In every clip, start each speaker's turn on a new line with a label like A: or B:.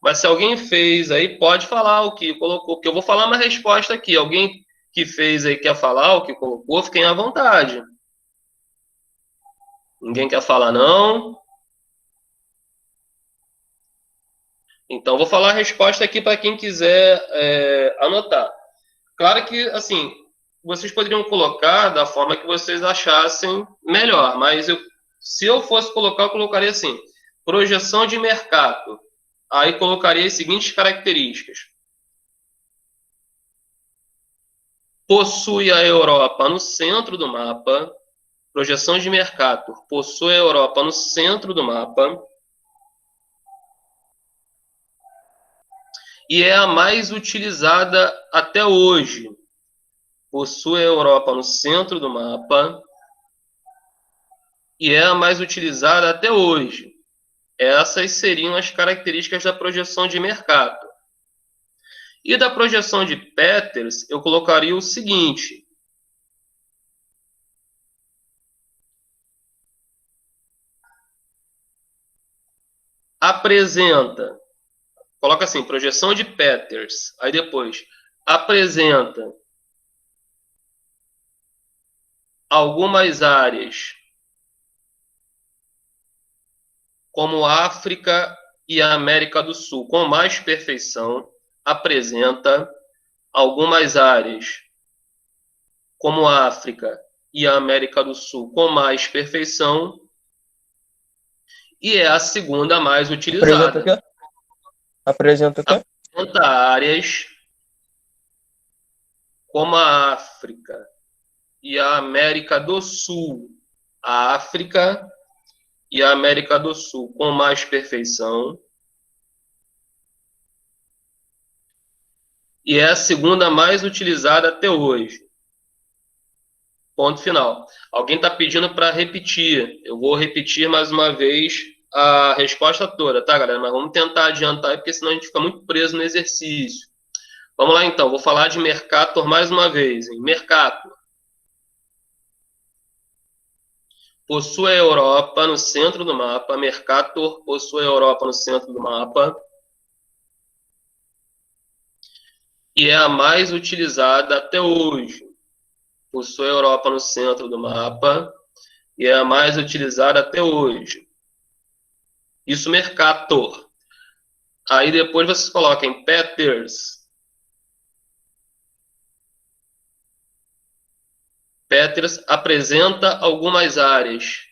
A: Mas se alguém fez aí, pode falar o que colocou, porque eu vou falar uma resposta aqui. Alguém que fez aí quer falar o que colocou, fiquem à vontade. Ninguém quer falar, não? Então, vou falar a resposta aqui para quem quiser anotar. Claro que, assim, vocês poderiam colocar da forma que vocês achassem melhor, mas se eu fosse colocar, eu colocaria assim: projeção de mercado. Aí colocaria as seguintes características: possui a Europa no centro do mapa. Projeção de mercado possui a Europa no centro do mapa e é a mais utilizada até hoje. Possui a Europa no centro do mapa e é a mais utilizada até hoje. Essas seriam as características da projeção de mercado. E da projeção de Peters, eu colocaria o seguinte: apresenta, coloca assim, projeção de Peters, aí depois, apresenta algumas áreas como África e a América do Sul com mais perfeição, apresenta algumas áreas como África e a América do Sul com mais perfeição e é a segunda mais
B: Apresenta o
A: utilizada.
B: quê? Apresenta o quê?
A: Apresenta áreas como a África e a América do Sul. A África e a América do Sul com mais perfeição. E é a segunda mais utilizada até hoje. Ponto final. Alguém está pedindo para repetir. Eu vou repetir mais uma vez a resposta toda, tá, galera? Mas vamos tentar adiantar, porque senão a gente fica muito preso no exercício. Vamos lá, então. Vou falar de Mercator mais uma vez. Hein? Mercator possui a Europa no centro do mapa. Mercator possui a Europa no centro do mapa. E é a mais utilizada até hoje. Possui a Europa no centro do mapa. E é a mais utilizada até hoje. Isso, Mercator. Aí depois vocês colocam Peters. Peters apresenta algumas áreas,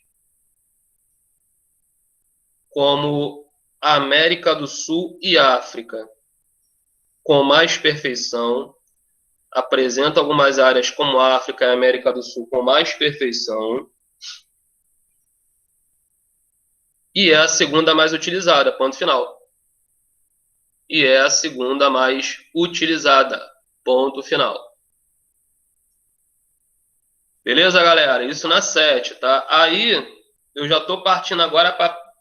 A: como a América do Sul e África, com mais perfeição. Apresenta algumas áreas como África e América do Sul com mais perfeição. E é a segunda mais utilizada, ponto final. E é a segunda mais utilizada, ponto final. Beleza, galera? Isso na 7, tá? Aí, eu já estou partindo agora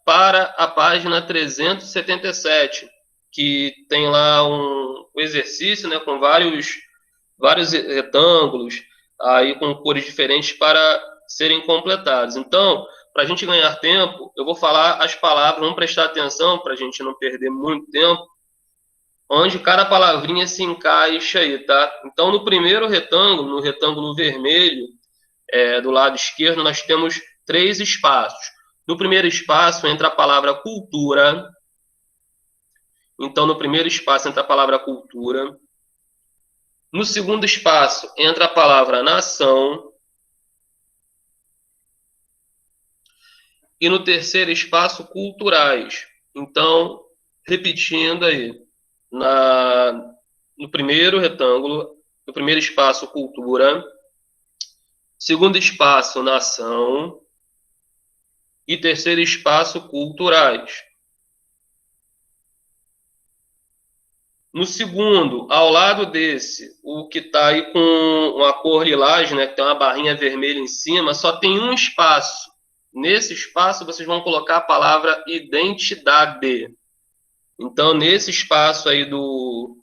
A: para a página 377, que tem lá um exercício, né, com vários retângulos, aí com cores diferentes para serem completados. Então, para a gente ganhar tempo, eu vou falar as palavras, vamos prestar atenção para a gente não perder muito tempo, onde cada palavrinha se encaixa aí, tá? Então, no primeiro retângulo, no retângulo vermelho, do lado esquerdo, nós temos 3 espaços. No primeiro espaço entra a palavra cultura. Então, no primeiro espaço entra a palavra cultura. No segundo espaço entra a palavra nação. E no terceiro espaço, culturais. Então, repetindo aí, no primeiro retângulo, no primeiro espaço, cultura. Segundo espaço, nação. E terceiro espaço, culturais. No segundo, ao lado desse, o que está aí com uma cor lilás, né, que tem uma barrinha vermelha em cima, só tem um espaço. Nesse espaço, vocês vão colocar a palavra identidade. Então, nesse espaço aí do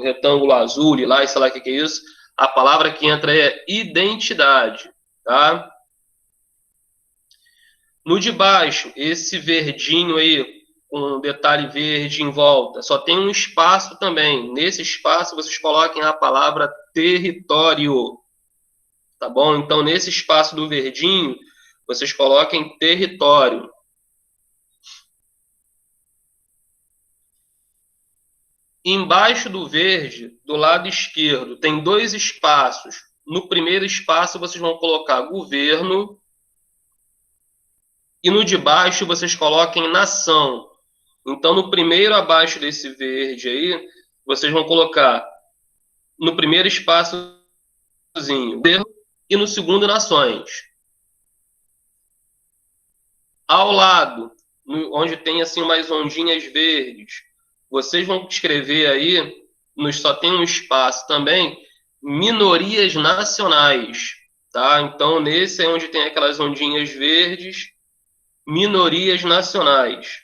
A: retângulo azul, lilás, sei lá o que é isso, a palavra que entra é identidade, tá? No de baixo, esse verdinho aí, um detalhe verde em volta, só tem um espaço também. Nesse espaço, vocês coloquem a palavra território. Tá bom? Então, nesse espaço do verdinho, vocês coloquem território. Embaixo do verde, do lado esquerdo, tem 2 espaços. No primeiro espaço, vocês vão colocar governo. E no de baixo, vocês coloquem nação. Então, no primeiro abaixo desse verde aí, vocês vão colocar no primeiro espaçozinho governo e no segundo nações. Ao lado, onde tem assim umas ondinhas verdes, vocês vão escrever aí, só tem um espaço também, minorias nacionais, tá? Então, nesse é onde tem aquelas ondinhas verdes, minorias nacionais.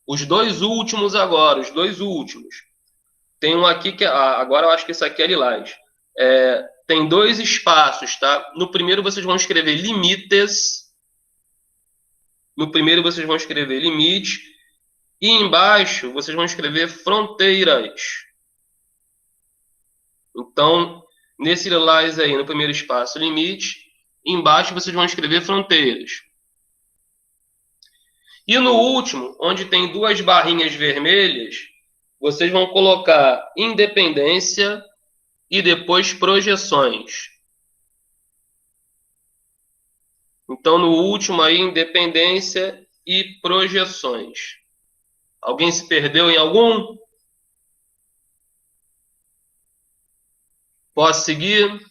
A: Os 2 últimos agora, os 2 últimos. Tem um aqui que, agora eu acho que esse aqui é lilás. Tem 2 espaços, tá? No primeiro vocês vão escrever limites. No primeiro vocês vão escrever limite. E embaixo vocês vão escrever fronteiras. Então, nesse lilás aí, no primeiro espaço, limite. Embaixo vocês vão escrever fronteiras. E no último, onde tem 2 barrinhas vermelhas, vocês vão colocar independência e depois projeções. Então, no último aí, independência e projeções. Alguém se perdeu em algum? Posso seguir?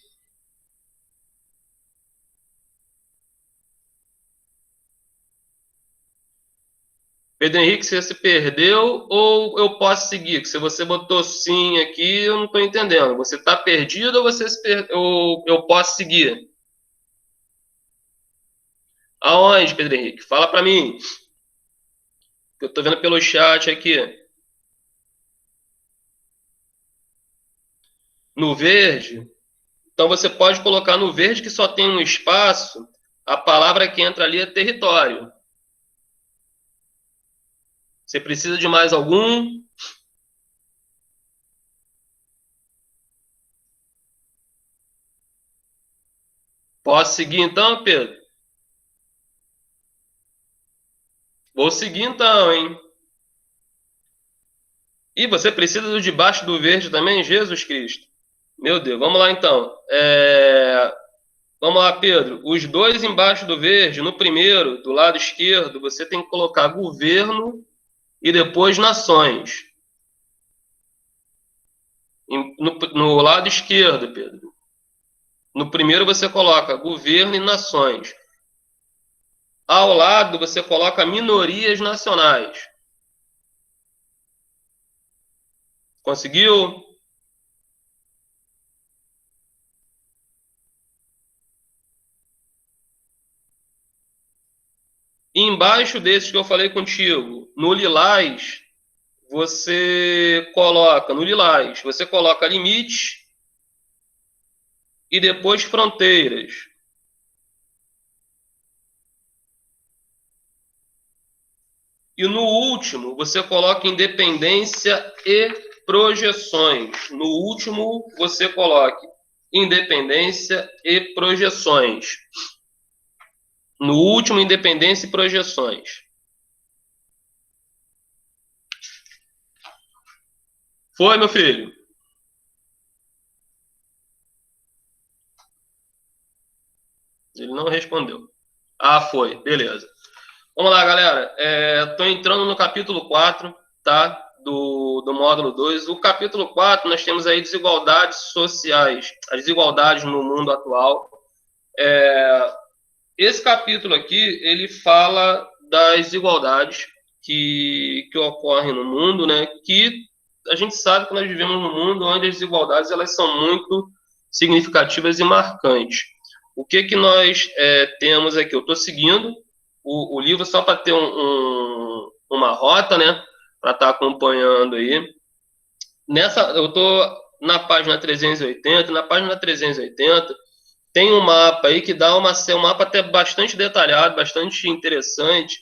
A: Pedro Henrique, você se perdeu ou eu posso seguir? Se você botou sim aqui, eu não estou entendendo. Você está perdido ou você se ou eu posso seguir? Aonde, Pedro Henrique? Fala para mim. Eu estou vendo pelo chat aqui. No verde. Então você pode colocar no verde que só tem um espaço. A palavra que entra ali é território. Você precisa de mais algum? Posso seguir então, Pedro? Vou seguir então, hein? E você precisa do debaixo do verde também, Jesus Cristo? Meu Deus, vamos lá então. Vamos lá, Pedro. Os 2 embaixo do verde, no primeiro, do lado esquerdo, você tem que colocar governo e depois nações. No lado esquerdo, Pedro. No primeiro você coloca governo e nações. Ao lado você coloca minorias nacionais. Conseguiu? E embaixo desses que eu falei contigo, no lilás, você coloca limite e depois fronteiras. E no último, você coloca independência e projeções. No último, você coloca independência e projeções. No último, independência e projeções. Foi, meu filho? Ele não respondeu. Ah, foi. Beleza. Vamos lá, galera. Estou entrando no capítulo 4, tá? Do módulo 2. O capítulo 4, nós temos aí desigualdades sociais, as desigualdades no mundo atual. Esse capítulo aqui, ele fala das desigualdades que ocorrem no mundo, né? Que a gente sabe que nós vivemos num mundo onde as desigualdades elas são muito significativas e marcantes. O que nós temos aqui? Eu estou seguindo o livro só para ter uma rota, né? Para estar acompanhando aí. Eu estou na página 380. Na página 380, tem um mapa aí que dá um mapa até bastante detalhado, bastante interessante,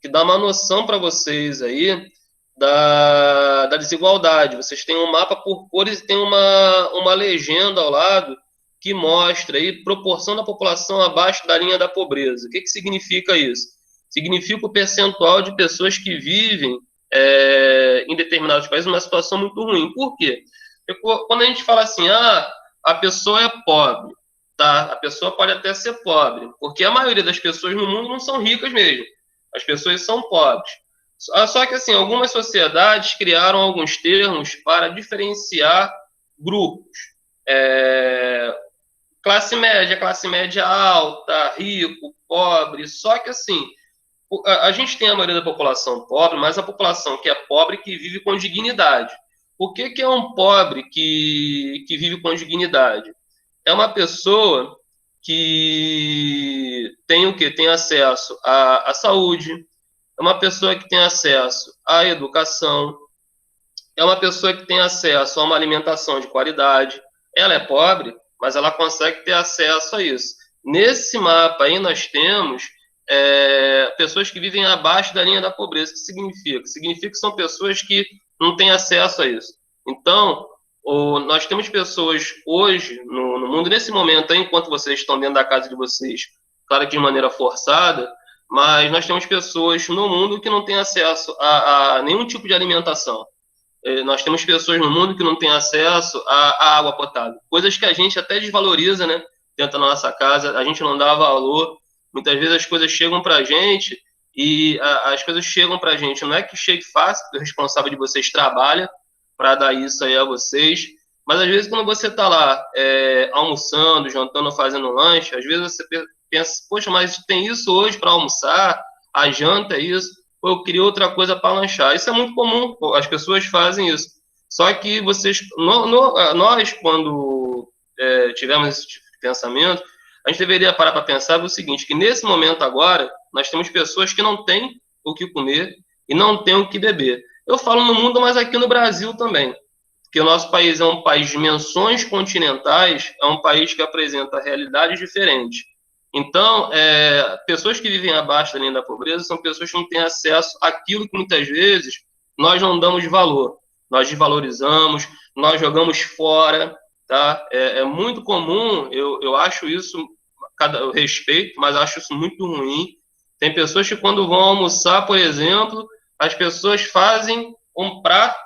A: que dá uma noção para vocês aí da desigualdade. Vocês têm um mapa por cores e tem uma legenda ao lado que mostra aí proporção da população abaixo da linha da pobreza. O que significa isso? Significa o percentual de pessoas que vivem em determinados países numa situação muito ruim. Por quê? Porque quando a gente fala assim, a pessoa é pobre, tá? A pessoa pode até ser pobre, porque a maioria das pessoas no mundo não são ricas mesmo. As pessoas são pobres. Só que, assim, algumas sociedades criaram alguns termos para diferenciar grupos. Classe média alta, rico, pobre. Só que, assim, a gente tem a maioria da população pobre, mas a população que é pobre que vive com dignidade. O que é um pobre que vive com dignidade? É uma pessoa que tem o quê? Tem acesso à saúde, é uma pessoa que tem acesso à educação, é uma pessoa que tem acesso a uma alimentação de qualidade. Ela é pobre, mas ela consegue ter acesso a isso. Nesse mapa aí nós temos pessoas que vivem abaixo da linha da pobreza. O que significa? Significa que são pessoas que não têm acesso a isso. Então, nós temos pessoas hoje, no mundo, nesse momento, aí, enquanto vocês estão dentro da casa de vocês, claro que de maneira forçada, mas nós temos pessoas no mundo que não têm acesso a nenhum tipo de alimentação. Nós temos pessoas no mundo que não têm acesso à água potável. Coisas que a gente até desvaloriza, né? Dentro da nossa casa, a gente não dá valor. Muitas vezes as coisas chegam para a gente e as coisas chegam para a gente. Não é que chegue fácil, porque o responsável de vocês trabalha para dar isso aí a vocês. Mas às vezes quando você está lá almoçando, jantando, fazendo lanche, às vezes você pensa, poxa, mas tem isso hoje para almoçar, a janta é isso, ou eu queria outra coisa para lanchar. Isso é muito comum, as pessoas fazem isso. Só que nós, quando tivemos esse tipo de pensamento, a gente deveria parar para pensar o seguinte, que nesse momento agora, nós temos pessoas que não têm o que comer e não têm o que beber. Eu falo no mundo, mas aqui no Brasil também, porque o nosso país é um país de dimensões continentais, é um país que apresenta realidades diferentes. Então, pessoas que vivem abaixo da linha da pobreza são pessoas que não têm acesso àquilo que muitas vezes nós não damos valor. Nós desvalorizamos, nós jogamos fora, tá? É muito comum, eu acho isso, eu respeito, mas acho isso muito ruim. Tem pessoas que quando vão almoçar, por exemplo, as pessoas fazem um prato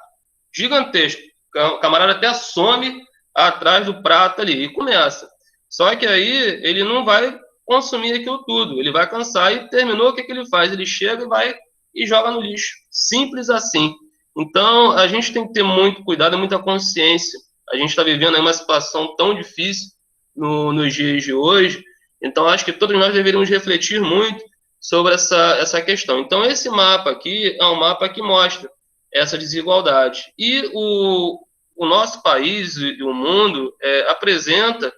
A: gigantesco. O camarada até some atrás do prato ali e começa. Só que aí ele não vai consumir aquilo tudo. Ele vai cansar e terminou, o que ele faz? Ele chega e vai e joga no lixo. Simples assim. Então, a gente tem que ter muito cuidado, muita consciência. A gente está vivendo aí uma situação tão difícil nos dias de hoje. Então, acho que todos nós deveríamos refletir muito sobre essa questão. Então, esse mapa aqui é um mapa que mostra essa desigualdade. E o nosso país e o mundo apresenta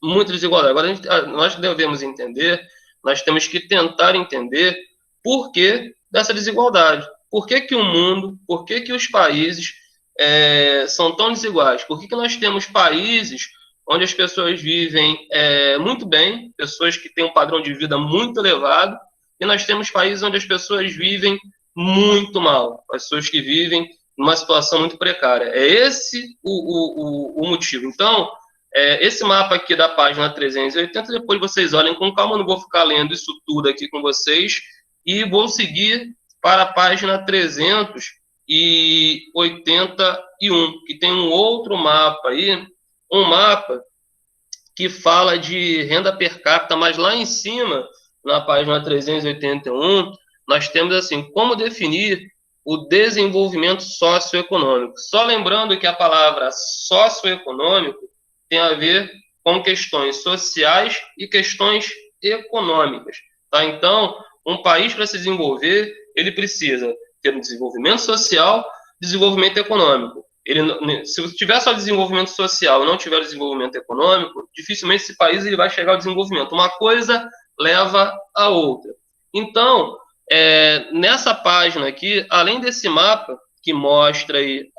A: muita desigualdade. Agora, nós devemos entender, nós temos que tentar entender por que dessa desigualdade. Por que o mundo, por que os países são tão desiguais? Por que nós temos países onde as pessoas vivem muito bem, pessoas que têm um padrão de vida muito elevado, e nós temos países onde as pessoas vivem muito mal, as pessoas que vivem numa situação muito precária. É esse o motivo. Então, esse mapa aqui da página 380, depois vocês olhem com calma, eu não vou ficar lendo isso tudo aqui com vocês, e vou seguir para a página 381, que tem um outro mapa aí, um mapa que fala de renda per capita, mas lá em cima, na página 381, nós temos assim, como definir o desenvolvimento socioeconômico. Só lembrando que a palavra socioeconômico tem a ver com questões sociais e questões econômicas. Tá? Então, um país para se desenvolver, ele precisa ter um desenvolvimento social, desenvolvimento econômico. Se tiver só desenvolvimento social e não tiver desenvolvimento econômico, dificilmente esse país ele vai chegar ao desenvolvimento. Uma coisa leva a outra. Então, nessa página aqui, além desse mapa, que mostra aí,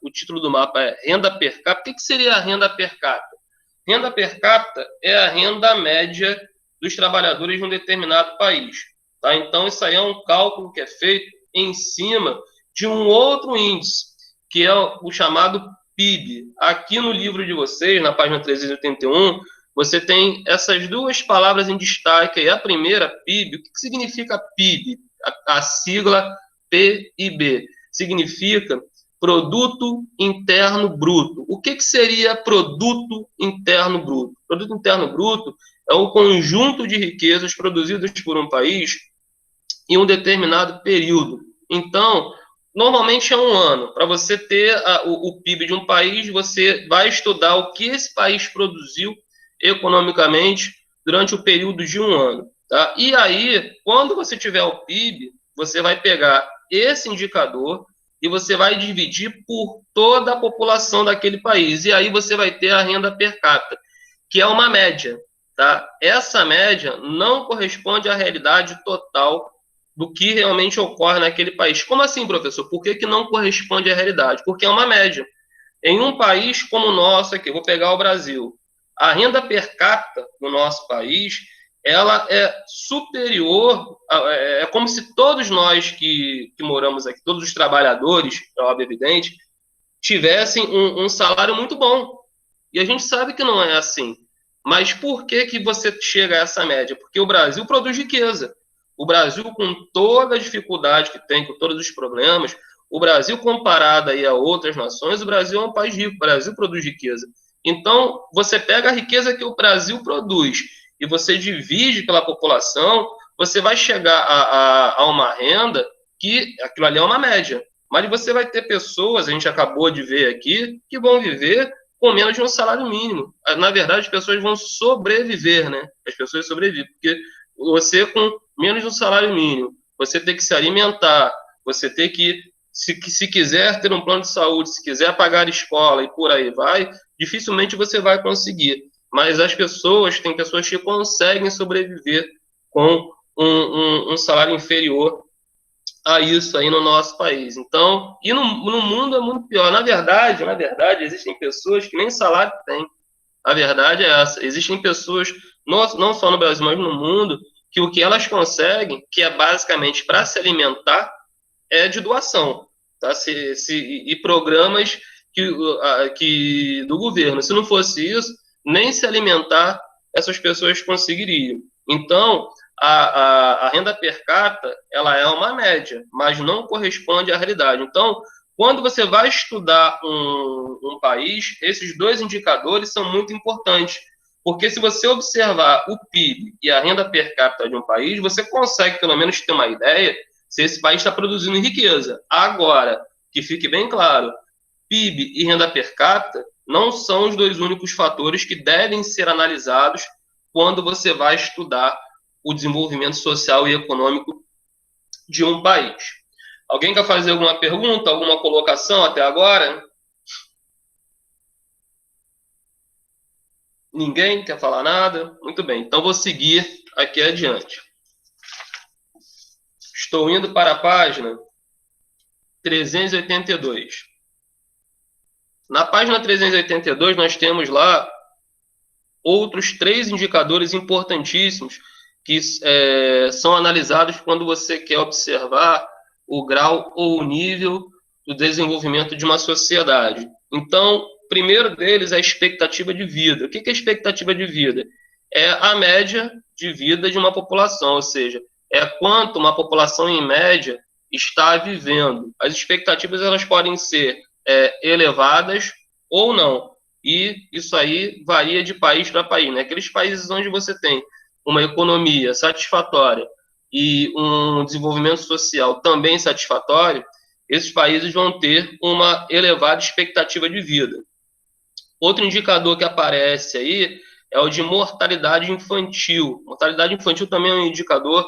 A: o título do mapa é renda per capita. O que seria a renda per capita? Renda per capita é a renda média dos trabalhadores de um determinado país. Tá? Então, isso aí é um cálculo que é feito em cima de um outro índice, que é o chamado PIB. Aqui no livro de vocês, na página 381, você tem essas duas palavras em destaque. A primeira, PIB. O que significa PIB? A sigla PIB significa Produto Interno Bruto. O que seria Produto Interno Bruto? Produto Interno Bruto é o conjunto de riquezas produzidas por um país em um determinado período. Então, normalmente é um ano. Para você ter o PIB de um país, você vai estudar o que esse país produziu economicamente durante o período de um ano. Tá? E aí, quando você tiver o PIB, você vai pegar esse indicador e você vai dividir por toda a população daquele país. E aí você vai ter a renda per capita, que é uma média. Tá? Essa média não corresponde à realidade total do que realmente ocorre naquele país. Como assim, professor? Por que não corresponde à realidade? Porque é uma média. Em um país como o nosso aqui, vou pegar o Brasil, a renda per capita no nosso país, ela é superior, é como se todos nós que moramos aqui, todos os trabalhadores, é óbvio, evidente, tivessem um salário muito bom. E a gente sabe que não é assim. Mas por que você chega a essa média? Porque o Brasil produz riqueza. O Brasil, com toda a dificuldade que tem, com todos os problemas, o Brasil, comparado aí a outras nações, o Brasil é um país rico, o Brasil produz riqueza. Então, você pega a riqueza que o Brasil produz e você divide pela população, você vai chegar a uma renda que aquilo ali é uma média. Mas você vai ter pessoas, a gente acabou de ver aqui, que vão viver com menos de um salário mínimo. Na verdade, as pessoas vão sobreviver, né? As pessoas sobrevivem, porque você com menos de um salário mínimo, você tem que se alimentar, você tem que, se quiser ter um plano de saúde, se quiser pagar escola e por aí vai, dificilmente você vai conseguir. Mas as pessoas, tem pessoas que conseguem sobreviver com um salário inferior a isso aí no nosso país. Então, e no mundo é muito pior. Na verdade, existem pessoas que nem salário têm. A verdade é essa. Existem pessoas, não só no Brasil, mas no mundo, que o que elas conseguem, que é basicamente para se alimentar, é de doação. Tá? E programas do governo. Se não fosse isso, nem se alimentar essas pessoas conseguiriam. Então, a renda per capita, ela é uma média, mas não corresponde à realidade. Então, quando você vai estudar um país, esses dois indicadores são muito importantes, porque se você observar o PIB e a renda per capita de um país, você consegue pelo menos ter uma ideia se esse país está produzindo riqueza. Agora, que fique bem claro, PIB e renda per capita não são os dois únicos fatores que devem ser analisados quando você vai estudar o desenvolvimento social e econômico de um país. Alguém quer fazer alguma pergunta, alguma colocação até agora? Ninguém quer falar nada? Muito bem, então vou seguir aqui adiante. Estou indo para a página 382. Na página 382, nós temos lá outros 3 indicadores importantíssimos que são analisados quando você quer observar o grau ou o nível do desenvolvimento de uma sociedade. Então, o primeiro deles é a expectativa de vida. O que é a expectativa de vida? É a média de vida de uma população, ou seja, é quanto uma população em média está vivendo. As expectativas elas podem ser elevadas ou não. E isso aí varia de país para país. Né? Aqueles países onde você tem uma economia satisfatória e um desenvolvimento social também satisfatório, esses países vão ter uma elevada expectativa de vida. Outro indicador que aparece aí é o de mortalidade infantil. Mortalidade infantil também é um indicador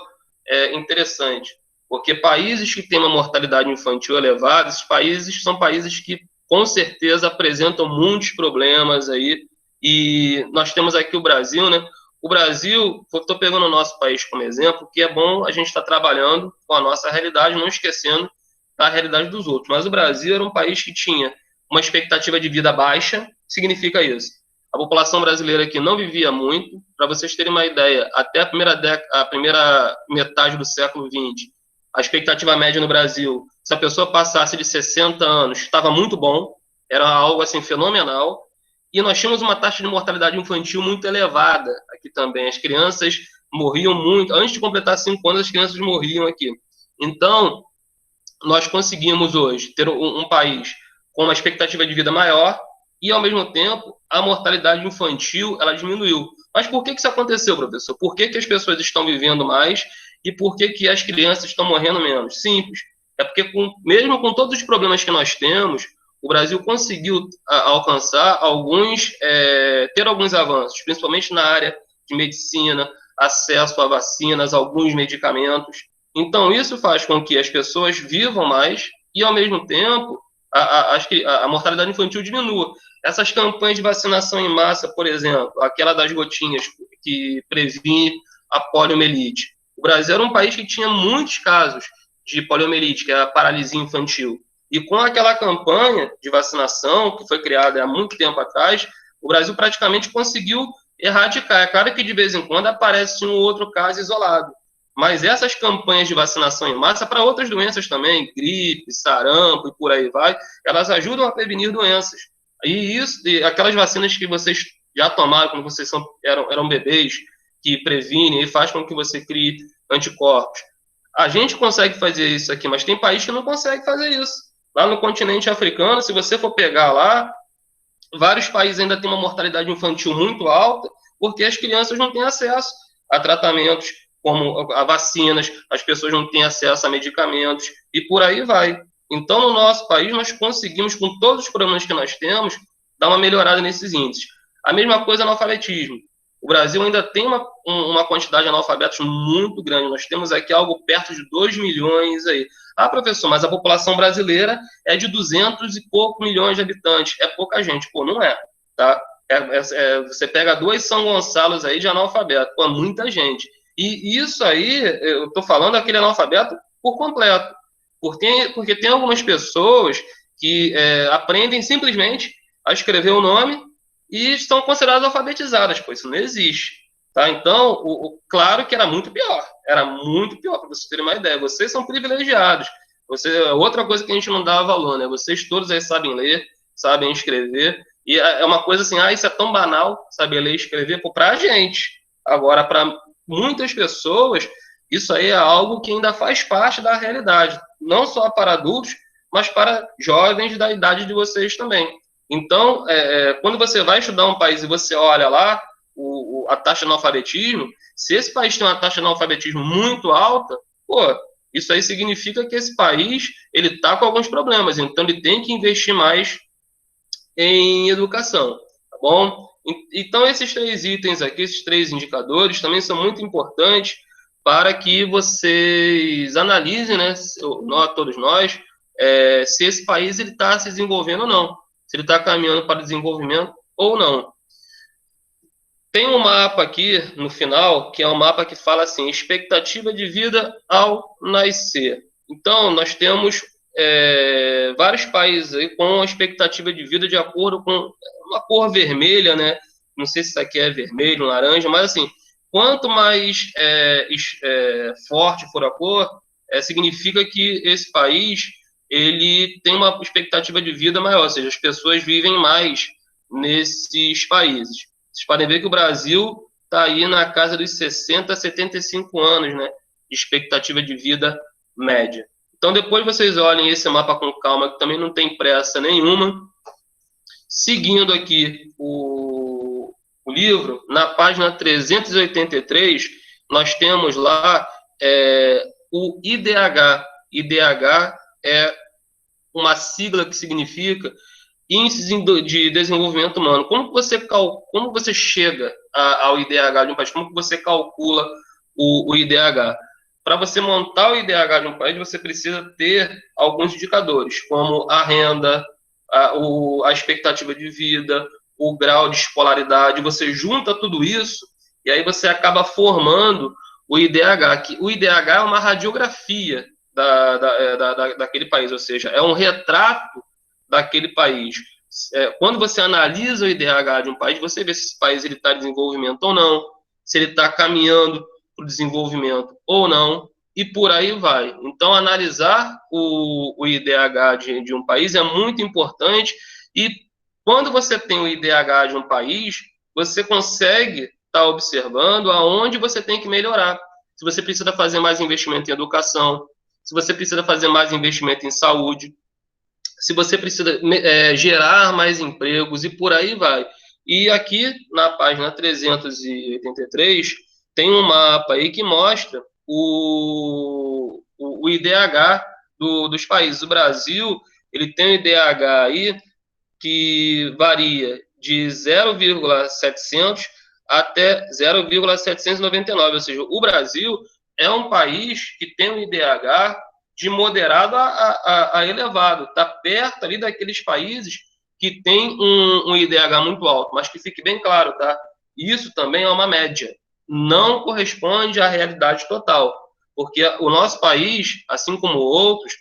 A: interessante, porque países que têm uma mortalidade infantil elevada, esses países são países que com certeza apresentam muitos problemas aí, e nós temos aqui o Brasil, né? O Brasil, estou pegando o nosso país como exemplo, que é bom a gente estar trabalhando com a nossa realidade, não esquecendo a realidade dos outros. Mas o Brasil era um país que tinha uma expectativa de vida baixa, significa isso. A população brasileira aqui não vivia muito. Para vocês terem uma ideia, até a primeira metade do século XX, a expectativa média no Brasil, se a pessoa passasse de 60 anos, estava muito bom, era algo assim fenomenal. E nós tínhamos uma taxa de mortalidade infantil muito elevada aqui também. As crianças morriam muito. Antes de completar 5 anos, as crianças morriam aqui. Então, nós conseguimos hoje ter um país com uma expectativa de vida maior e, ao mesmo tempo, a mortalidade infantil ela diminuiu. Mas por que isso aconteceu, professor? Por que as pessoas estão vivendo mais e por que as crianças estão morrendo menos? Simples. É porque, mesmo com todos os problemas que nós temos, o Brasil conseguiu alcançar ter alguns avanços, principalmente na área de medicina, acesso a vacinas, alguns medicamentos. Então, isso faz com que as pessoas vivam mais e, ao mesmo tempo, a mortalidade infantil diminua. Essas campanhas de vacinação em massa, por exemplo, aquela das gotinhas que previne a poliomielite. O Brasil era um país que tinha muitos casos de poliomielite, que é a paralisia infantil. E com aquela campanha de vacinação, que foi criada há muito tempo atrás, o Brasil praticamente conseguiu erradicar. É claro que de vez em quando aparece um outro caso isolado. Mas essas campanhas de vacinação em massa, para outras doenças também, gripe, sarampo e por aí vai, elas ajudam a prevenir doenças. E aquelas vacinas que vocês já tomaram quando vocês eram bebês, que previnem e faz com que você crie anticorpos. A gente consegue fazer isso aqui, mas tem país que não consegue fazer isso. Lá no continente africano, se você for pegar lá, vários países ainda têm uma mortalidade infantil muito alta, porque as crianças não têm acesso a tratamentos como a vacinas, as pessoas não têm acesso a medicamentos, e por aí vai. Então, no nosso país, nós conseguimos, com todos os problemas que nós temos, dar uma melhorada nesses índices. A mesma coisa no analfabetismo. O Brasil ainda tem uma quantidade de analfabetos muito grande. Nós temos aqui algo perto de 2 milhões aí. Ah, professor, mas a população brasileira é de 200 e pouco milhões de habitantes. É pouca gente. Pô, não é, tá? Você pega 2 São Gonçalos aí de analfabeto. Pô, muita gente. E isso aí, eu estou falando daquele analfabeto por completo. Porque tem algumas pessoas que aprendem simplesmente a escrever o nome e estão consideradas alfabetizadas, pois isso não existe. Tá? Então, claro que era muito pior, para vocês terem uma ideia. Vocês são privilegiados. Outra coisa que a gente não dá valor, né? Vocês todos aí sabem ler, sabem escrever, e é uma coisa assim, isso é tão banal, saber ler e escrever, para a gente. Agora, para muitas pessoas, isso aí é algo que ainda faz parte da realidade, não só para adultos, mas para jovens da idade de vocês também. Então, quando você vai estudar um país e você olha lá a taxa de analfabetismo, se esse país tem uma taxa de analfabetismo muito alta, isso aí significa que esse país ele está com alguns problemas, então ele tem que investir mais em educação, tá bom? Então, esses 3 itens aqui, esses 3 indicadores, também são muito importantes para que vocês analisem, né, todos nós, se esse país está se desenvolvendo ou não, se ele está caminhando para o desenvolvimento ou não. Tem um mapa aqui no final, que é um mapa que fala assim, expectativa de vida ao nascer. Então, nós temos vários países aí com a expectativa de vida de acordo com uma cor vermelha, né? Não sei se isso aqui é vermelho, laranja, mas assim, quanto mais forte for a cor, significa que esse país ele tem uma expectativa de vida maior, ou seja, as pessoas vivem mais nesses países. Vocês podem ver que o Brasil está aí na casa dos 60 a 75 anos, né? De expectativa de vida média. Então, depois vocês olhem esse mapa com calma, que também não tem pressa nenhuma. Seguindo aqui o livro, na página 383, nós temos lá o IDH. IDH é uma sigla que significa Índices de Desenvolvimento Humano. Como você chega ao IDH de um país? Como você calcula o IDH? Para você montar o IDH de um país, você precisa ter alguns indicadores, como a renda, a expectativa de vida, o grau de escolaridade. Você junta tudo isso e aí você acaba formando o IDH. O IDH é uma radiografia daquele país, ou seja, é um retrato daquele país. quando você analisa o IDH de um país, você vê se esse país está em desenvolvimento ou não, se ele está caminhando para o desenvolvimento ou não, e por aí vai. Então, analisar o IDH de um país é muito importante, e quando você tem o IDH de um país, você consegue estar observando aonde você tem que melhorar. Se você precisa fazer mais investimento em educação, se você precisa fazer mais investimento em saúde, se você precisa gerar mais empregos e por aí vai. E aqui na página 383 tem um mapa aí que mostra o IDH dos países. O Brasil ele tem um IDH aí que varia de 0,700 até 0,799, ou seja, o Brasil é um país que tem um IDH de moderado a elevado, está perto ali daqueles países que tem um IDH muito alto, mas que fique bem claro, tá? Isso também é uma média, não corresponde à realidade total, porque o nosso país, assim como outros,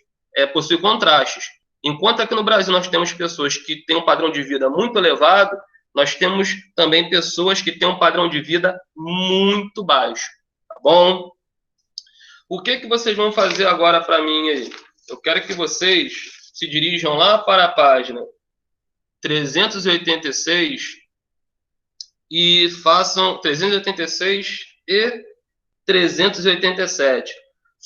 A: possui contrastes. Enquanto aqui no Brasil nós temos pessoas que têm um padrão de vida muito elevado, nós temos também pessoas que têm um padrão de vida muito baixo, tá bom? O que vocês vão fazer agora para mim aí? Eu quero que vocês se dirijam lá para a página 386 e façam 386 e 387.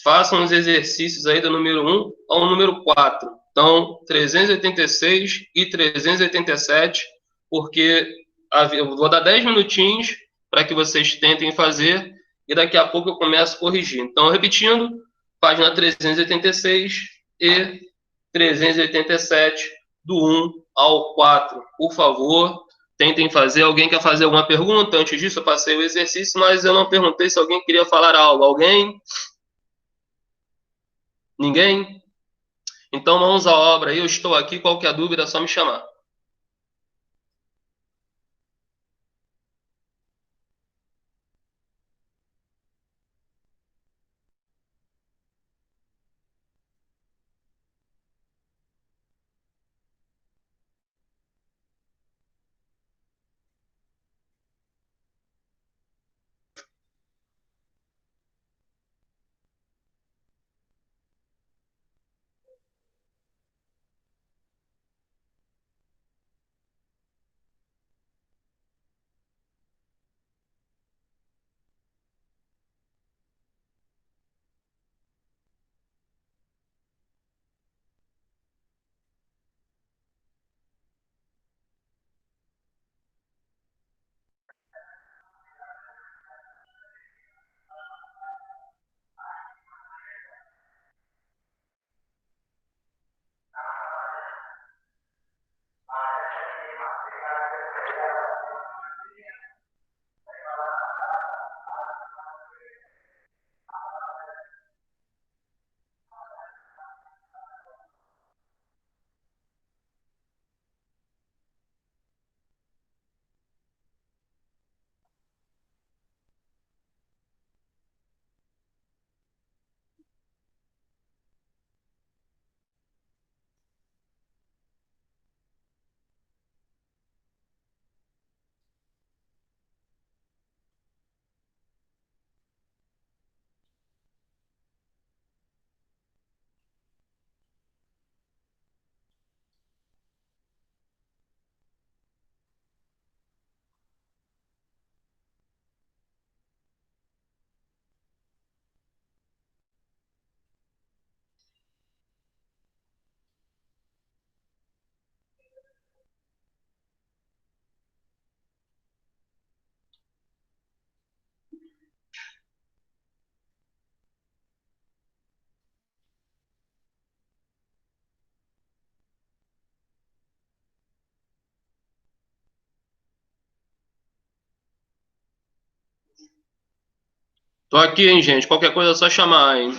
A: Façam os exercícios aí do número 1 ao número 4. Então, 386 e 387, porque eu vou dar 10 minutinhos para que vocês tentem fazer e daqui a pouco eu começo a corrigir. Então, repetindo, página 386 e 387, do 1 ao 4. Por favor, tentem fazer. Alguém quer fazer alguma pergunta? Antes disso, eu passei o exercício, mas eu não perguntei se alguém queria falar algo. Alguém? Ninguém? Então, mãos à obra. Eu estou aqui. Qualquer dúvida, é só me chamar. Tô aqui, hein, gente. Qualquer coisa é só chamar, hein?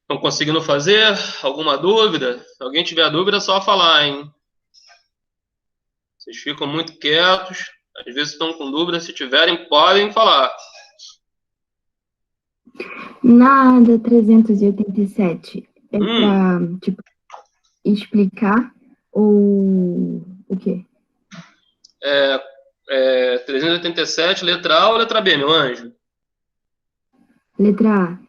A: Estão conseguindo fazer? Alguma dúvida? Se alguém tiver dúvida, é só falar, hein? Vocês ficam muito quietos, às vezes estão com dúvida. Se tiverem, podem falar.
C: Nada 387. É para, tipo, explicar o quê?
A: 387, letra A ou letra B, meu anjo?
C: Letra
A: A.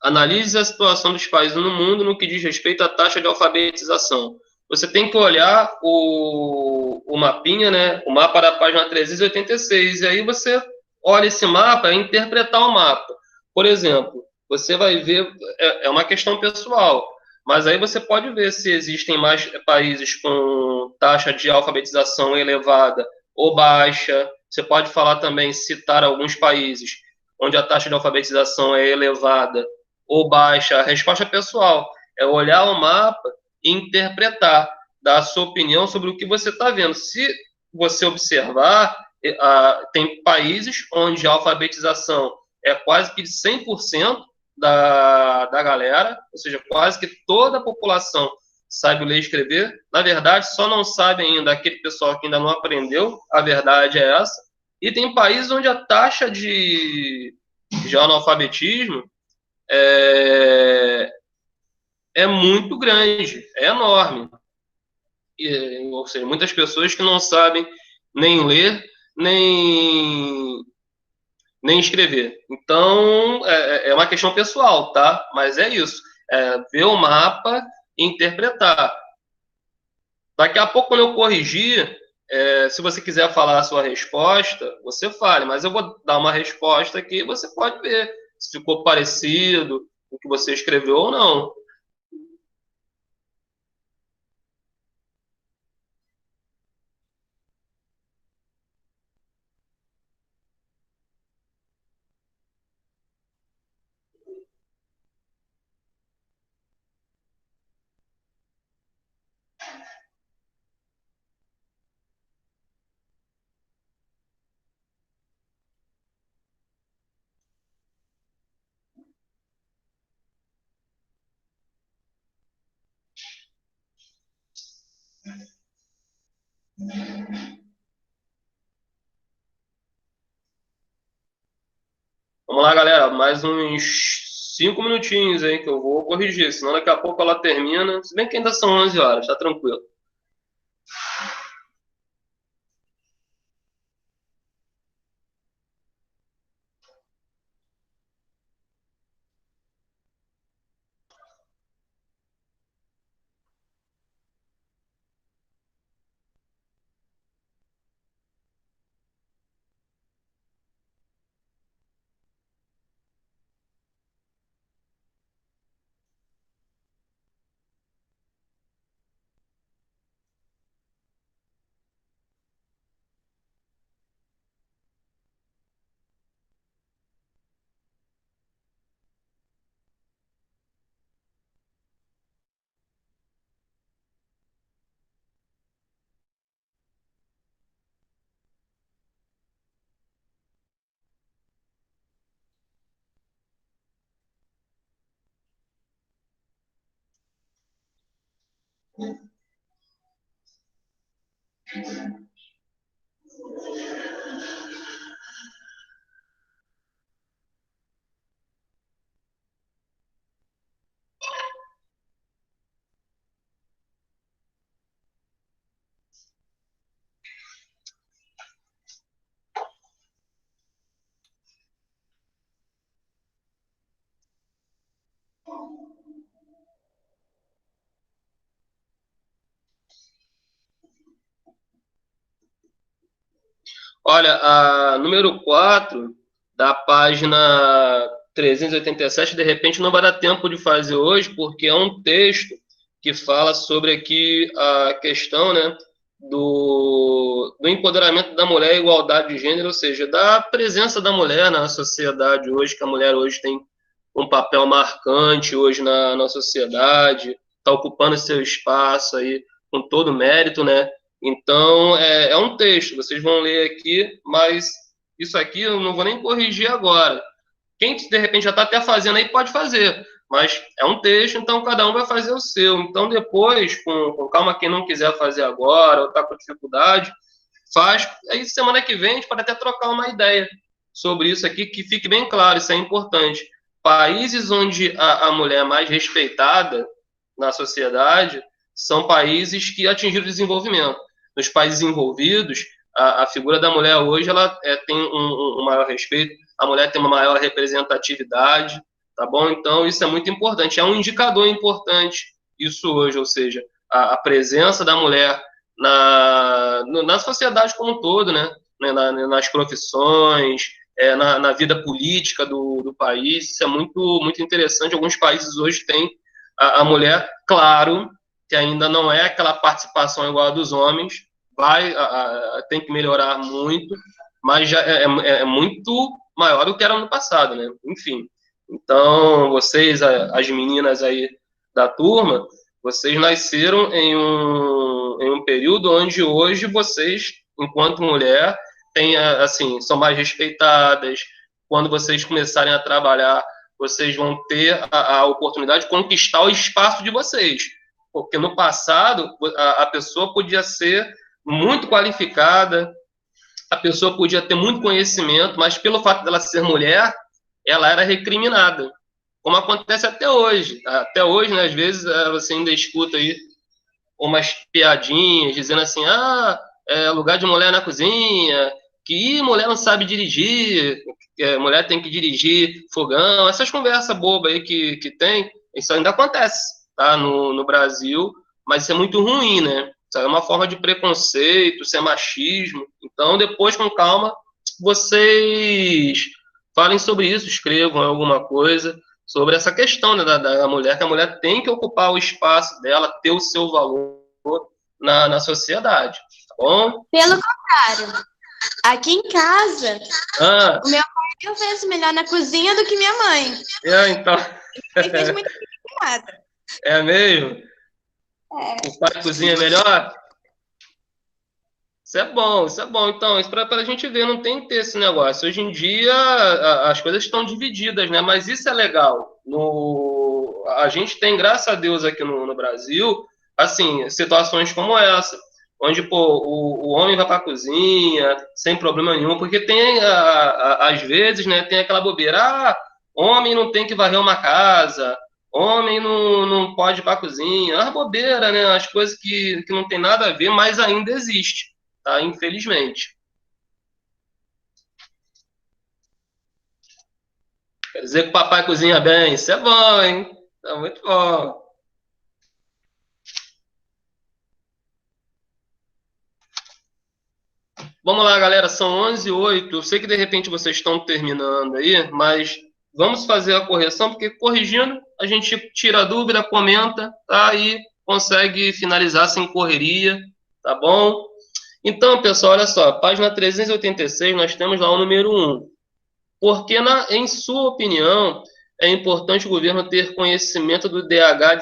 A: Analise a situação dos países no mundo no que diz respeito à taxa de alfabetização. Você tem que olhar o mapinha, né? O mapa da página 386, e aí você olha esse mapa e interpretar o mapa. Por exemplo, você vai ver, é uma questão pessoal, mas aí você pode ver se existem mais países com taxa de alfabetização elevada ou baixa. Você pode falar também, citar alguns países onde a taxa de alfabetização é elevada ou baixa. A resposta pessoal é olhar o mapa e interpretar, dar a sua opinião sobre o que você está vendo. Se você observar, tem países onde a alfabetização é quase que de 100% da galera, ou seja, quase que toda a população sabe ler e escrever. Na verdade, só não sabe ainda aquele pessoal que ainda não aprendeu, a verdade é essa. E tem países onde a taxa de analfabetismo é muito grande, é enorme. Ou seja, muitas pessoas que não sabem nem ler, nem escrever. Então, é uma questão pessoal, tá? Mas é isso. Ver o mapa e interpretar. Daqui a pouco, quando eu corrigir, se você quiser falar a sua resposta, você fale. Mas eu vou dar uma resposta aqui e você pode ver se ficou parecido com o que você escreveu ou não. Vamos lá, galera. Mais uns 5 minutinhos aí que eu vou corrigir. Senão daqui a pouco ela termina. Se bem que ainda são 11 horas, tá tranquilo. Olha, a número 4 da página 387, de repente não vai dar tempo de fazer hoje, porque é um texto que fala sobre aqui a questão, né, do empoderamento da mulher e igualdade de gênero, ou seja, da presença da mulher na sociedade hoje, que a mulher hoje tem um papel marcante hoje na sociedade, está ocupando seu espaço aí com todo mérito, né? Então, é um texto, vocês vão ler aqui, mas isso aqui eu não vou nem corrigir agora. Quem, de repente, já está até fazendo aí, pode fazer. Mas é um texto, então cada um vai fazer o seu. Então, depois, com calma, quem não quiser fazer agora ou está com dificuldade, faz. Aí, semana que vem, a gente pode até trocar uma ideia sobre isso aqui, que fique bem claro, isso é importante. Países onde a mulher é mais respeitada na sociedade são países que atingiram o desenvolvimento. Nos países envolvidos, a figura da mulher hoje ela tem um maior respeito, a mulher tem uma maior representatividade, tá bom? Então, isso é muito importante, é um indicador importante isso hoje, ou seja, a presença da mulher na sociedade como um todo, né? Nas profissões, na vida política do país, isso é muito, muito interessante. Alguns países hoje têm a mulher, claro, que ainda não é aquela participação igual a dos homens, tem que melhorar muito, mas já é muito maior do que era no passado, né? Enfim, então, vocês, as meninas aí da turma, vocês nasceram em um período onde hoje vocês, enquanto mulher, assim, são mais respeitadas. Quando vocês começarem a trabalhar, vocês vão ter a oportunidade de conquistar o espaço de vocês. Porque no passado, a pessoa podia ser muito qualificada, a pessoa podia ter muito conhecimento, mas pelo fato dela ser mulher, ela era recriminada, como acontece até hoje. Até hoje, né, às vezes, você ainda escuta aí umas piadinhas dizendo assim, lugar de mulher na cozinha, que mulher não sabe dirigir, mulher tem que dirigir fogão, essas conversas bobas aí que tem, isso ainda acontece, tá, no Brasil, mas isso é muito ruim, né? Isso é uma forma de preconceito, isso é machismo. Então, depois, com calma, vocês falem sobre isso, escrevam alguma coisa sobre essa questão, né, da mulher, que a mulher tem que ocupar o espaço dela, ter o seu valor na sociedade, tá bom?
D: Pelo contrário, aqui em casa, o meu pai é 1000 vezes melhor na cozinha do que minha mãe.
A: Então...
D: Ele fez muito nada.
A: É mesmo? O pai cozinha melhor? Isso é bom, isso é bom. Então, isso para a gente ver, não tem que ter esse negócio. Hoje em dia, as coisas estão divididas, né? Mas isso é legal. A gente tem, graças a Deus, aqui no Brasil, assim, situações como essa, onde, pô, o homem vai para a cozinha sem problema nenhum, porque tem, às vezes, né, tem aquela bobeira, homem não tem que varrer uma casa, homem não pode ir para a cozinha, é uma bobeira, né? As coisas que não tem nada a ver, mas ainda existe. Tá? Infelizmente. Quer dizer que o papai cozinha bem. Isso é bom, hein? Tá muito bom. Vamos lá, galera. São 11h08. Eu sei que de repente vocês estão terminando aí, mas vamos fazer a correção, porque corrigindo, a gente tira a dúvida, comenta, tá? E consegue finalizar sem correria, tá bom? Então, pessoal, olha só, página 386, nós temos lá o número 1. Porque, em sua opinião, é importante o governo ter conhecimento do IDH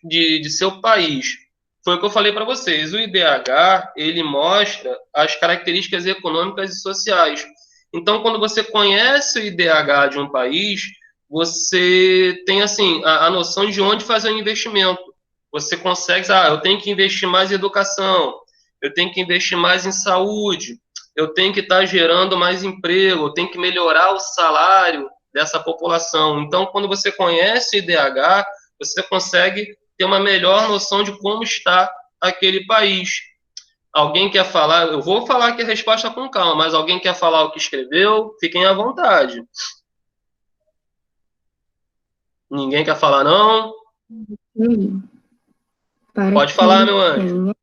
A: de seu país? Foi o que eu falei para vocês. O IDH, ele mostra as características econômicas e sociais. Então, quando você conhece o IDH de um país, você tem, assim, a noção de onde fazer o investimento. Você consegue, eu tenho que investir mais em educação, eu tenho que investir mais em saúde, eu tenho que estar gerando mais emprego, eu tenho que melhorar o salário dessa população. Então, quando você conhece o IDH, você consegue ter uma melhor noção de como está aquele país. Alguém quer falar? Eu vou falar aqui a resposta com calma, mas alguém quer falar o que escreveu? Fiquem à vontade. Ninguém quer falar, não? Pode falar, meu anjo.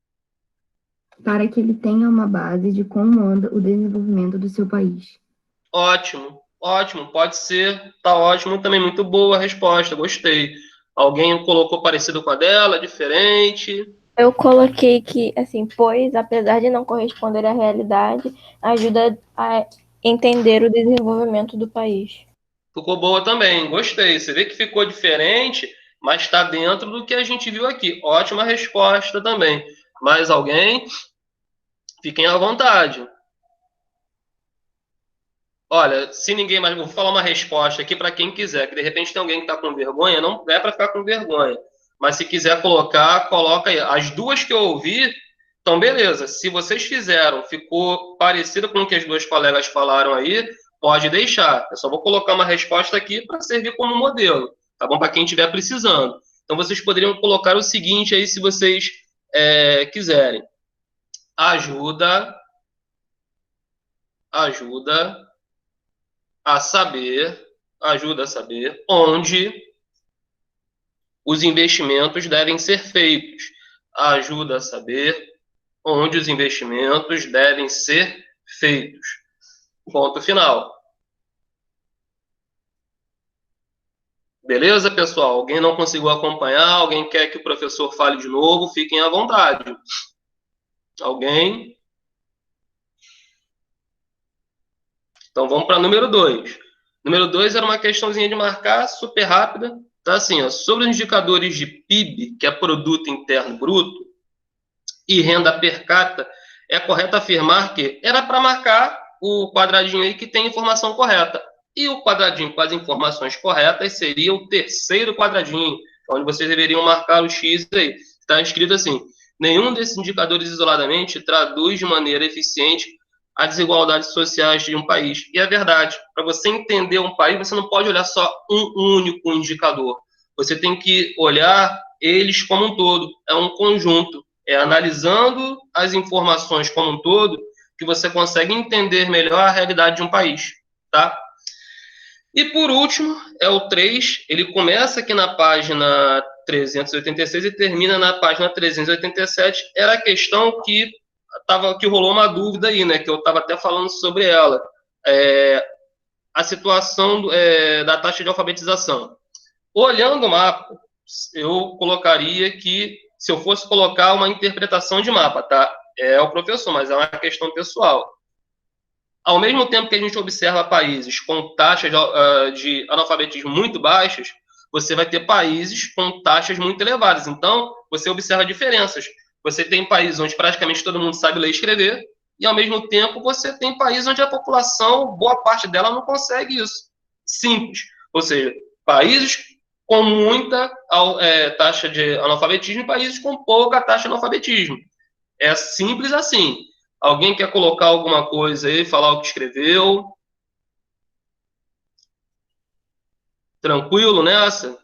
C: Para que ele tenha uma base de como anda o desenvolvimento do seu país.
A: Ótimo, ótimo, pode ser, tá ótimo também, muito boa a resposta, gostei. Alguém colocou parecido com a dela, diferente?
E: Eu coloquei que, assim, pois, apesar de não corresponder à realidade, ajuda a entender o desenvolvimento do país.
A: Ficou boa também, gostei. Você vê que ficou diferente, mas está dentro do que a gente viu aqui. Ótima resposta também. Mais alguém? Fiquem à vontade. Olha, se ninguém mais... Vou falar uma resposta aqui para quem quiser, que de repente tem alguém que está com vergonha, não é para ficar com vergonha. Mas se quiser colocar, coloca aí. As duas que eu ouvi, então beleza. Se vocês fizeram, ficou parecido com o que as duas colegas falaram aí, pode deixar. Eu só vou colocar uma resposta aqui para servir como modelo, tá bom? Para quem estiver precisando. Então vocês poderiam colocar o seguinte aí, se vocês quiserem. Ajuda a saber onde os investimentos devem ser feitos. Ajuda a saber onde os investimentos devem ser feitos. Ponto final. Beleza, pessoal? Alguém não conseguiu acompanhar? Alguém quer que o professor fale de novo? Fiquem à vontade. Alguém? Então, vamos para número 2. Número 2 era uma questãozinha de marcar, super rápida. Tá assim, ó, sobre os indicadores de PIB, que é Produto Interno Bruto, e renda per capita, é correto afirmar que era para marcar o quadradinho aí que tem informação correta. E o quadradinho com as informações corretas seria o terceiro quadradinho, onde vocês deveriam marcar o X aí. Está escrito assim: nenhum desses indicadores isoladamente traduz de maneira eficiente as desigualdades sociais de um país. E é verdade, para você entender um país, você não pode olhar só um único indicador. Você tem que olhar eles como um todo. É um conjunto. É analisando as informações como um todo que você consegue entender melhor a realidade de um país, tá? E por último, é o 3. Ele começa aqui na página 386 e termina na página 387. Era a questão que rolou uma dúvida aí, né? Que eu estava até falando sobre ela. A situação da taxa de alfabetização. Olhando o mapa, eu colocaria que, se eu fosse colocar uma interpretação de mapa, tá? É o professor, mas é uma questão pessoal. Ao mesmo tempo que a gente observa países com taxas de analfabetismo muito baixas, você vai ter países com taxas muito elevadas. Então, você observa diferenças. Você tem países onde praticamente todo mundo sabe ler e escrever, e ao mesmo tempo você tem países onde a população, boa parte dela, não consegue isso. Simples. Ou seja, países com muita taxa de analfabetismo e países com pouca taxa de analfabetismo. É simples assim. Alguém quer colocar alguma coisa aí, falar o que escreveu? Tranquilo nessa?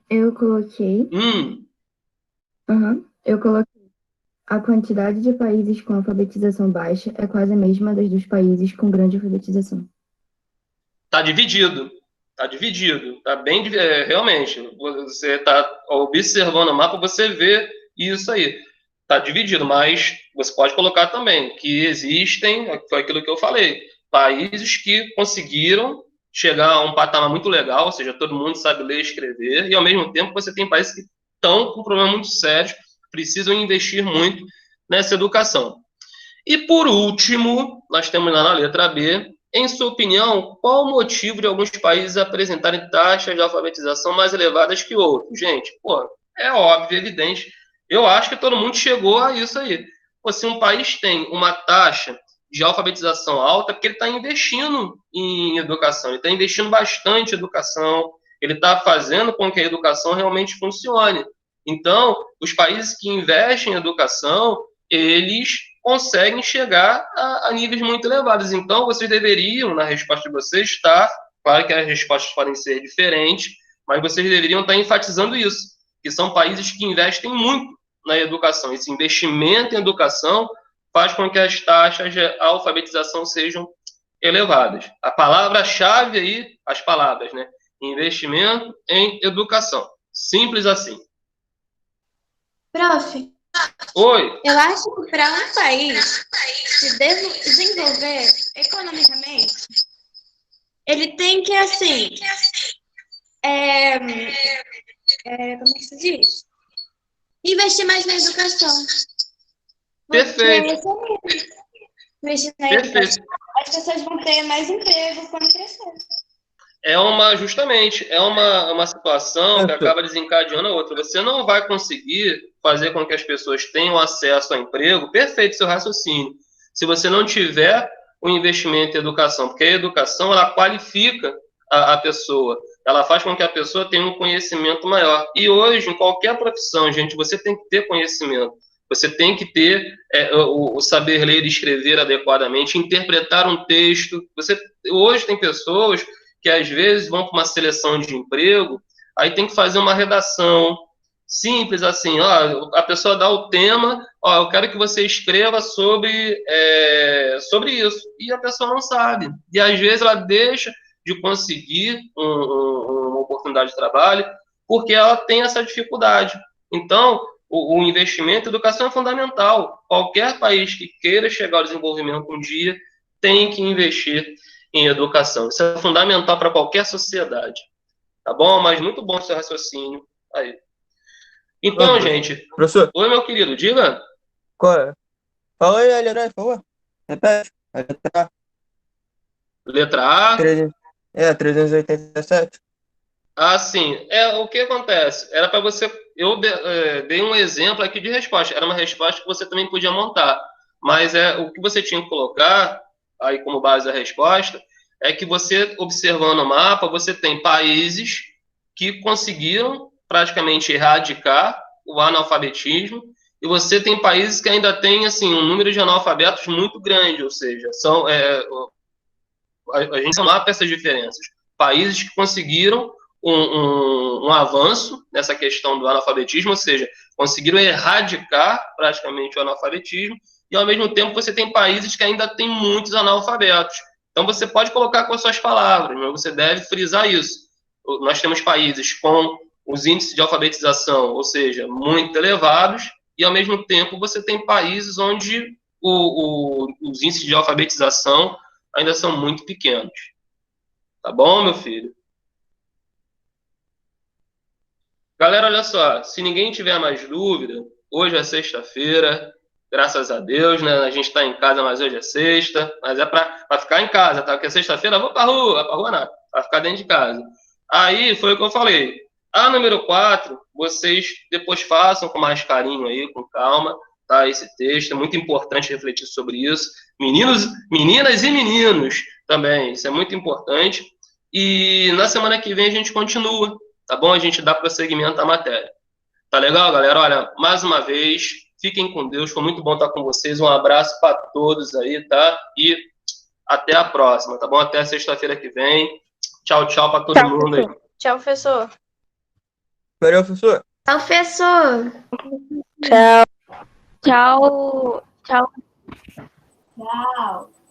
C: Eu coloquei. Eu coloquei. A quantidade de países com alfabetização baixa é quase a mesma das dos países com grande alfabetização.
A: Tá dividido. Tá bem, realmente. Você tá observando o mapa, você vê isso aí. Tá dividido, mas você pode colocar também que existem, foi aquilo que eu falei, países que conseguiram chegar a um patamar muito legal, ou seja, todo mundo sabe ler e escrever, e ao mesmo tempo você tem países que estão com problemas muito sérios, precisam investir muito nessa educação. E por último, nós temos lá na letra B, em sua opinião, qual o motivo de alguns países apresentarem taxas de alfabetização mais elevadas que outros? Gente, é óbvio, evidente. Eu acho que todo mundo chegou a isso aí. Se um país tem uma taxa de alfabetização alta, é porque ele está investindo em educação, ele está investindo bastante em educação, ele está fazendo com que a educação realmente funcione. Então, os países que investem em educação, eles conseguem chegar a níveis muito elevados. Então, vocês deveriam, na resposta de vocês, estar, claro que as respostas podem ser diferentes, mas vocês deveriam estar enfatizando isso, que são países que investem muito na educação. Esse investimento em educação faz com que as taxas de alfabetização sejam elevadas. A palavra-chave aí, as palavras, né? Investimento em educação. Simples assim.
D: Prof.
A: Oi.
D: Eu acho que para um país se desenvolver economicamente, ele tem que, assim, como é que se diz? Investir mais na educação.
A: Perfeito.
D: Investir na educação, as pessoas vão ter mais emprego quando crescer.
A: Justamente, é uma situação que acaba desencadeando a outra. Você não vai conseguir fazer com que as pessoas tenham acesso a emprego. Perfeito seu raciocínio. Se você não tiver o investimento em educação? Porque a educação, ela qualifica a pessoa, ela faz com que a pessoa tenha um conhecimento maior. E hoje, em qualquer profissão, gente, você tem que ter conhecimento. Você tem que ter o saber ler e escrever adequadamente, interpretar um texto. Hoje tem pessoas que, às vezes, vão para uma seleção de emprego, aí tem que fazer uma redação simples, assim, ó, a pessoa dá o tema, ó, eu quero que você escreva sobre isso. E a pessoa não sabe. E, às vezes, ela deixa de conseguir uma oportunidade de trabalho porque ela tem essa dificuldade. Então, o investimento em educação é fundamental. Qualquer país que queira chegar ao desenvolvimento um dia tem que investir em educação. Isso é fundamental para qualquer sociedade. Tá bom? Mas muito bom seu raciocínio aí. Então, gente...
B: Professor,
A: Oi, meu querido, diga.
B: qual é? Fala aí, Alirai, por favor. Repete. A letra
A: Letra
B: A,
A: A.
B: 387.
A: Ah, sim. O que acontece? Era para você... Eu dei um exemplo aqui de resposta. Era uma resposta que você também podia montar. Mas o que você tinha que colocar, aí como base da resposta, é que você, observando o mapa, você tem países que conseguiram praticamente erradicar o analfabetismo, e você tem países que ainda têm assim, um número de analfabetos muito grande, ou seja, a gente não mapa essas diferenças. Países que conseguiram um avanço nessa questão do analfabetismo, ou seja, conseguiram erradicar praticamente o analfabetismo, e ao mesmo tempo você tem países que ainda têm muitos analfabetos. Então você pode colocar com as suas palavras, mas você deve frisar isso. Nós temos países com os índices de alfabetização, ou seja, muito elevados, e ao mesmo tempo você tem países onde os índices de alfabetização ainda são muito pequenos. Tá bom, meu filho? Galera, olha só, se ninguém tiver mais dúvida, hoje é sexta-feira, graças a Deus, né? A gente está em casa, mas hoje é sexta, mas é para ficar em casa, tá? Porque sexta-feira eu vou para rua nada, para ficar dentro de casa. Aí foi o que eu falei. A número 4, vocês depois façam com mais carinho aí, com calma, tá? Esse texto, é muito importante refletir sobre isso. Meninos, meninas e meninos também, isso é muito importante. E na semana que vem a gente continua, tá bom? A gente dá prosseguimento à matéria. Tá legal, galera? Olha, mais uma vez, fiquem com Deus, foi muito bom estar com vocês. Um abraço para todos aí, tá? E até a próxima, tá bom? Até sexta-feira que vem. Tchau, tchau para todo mundo aí.
E: Tchau, professor.
B: Valeu, professor.
D: Professor!
E: Tchau. Tchau. Tchau.
D: Tchau!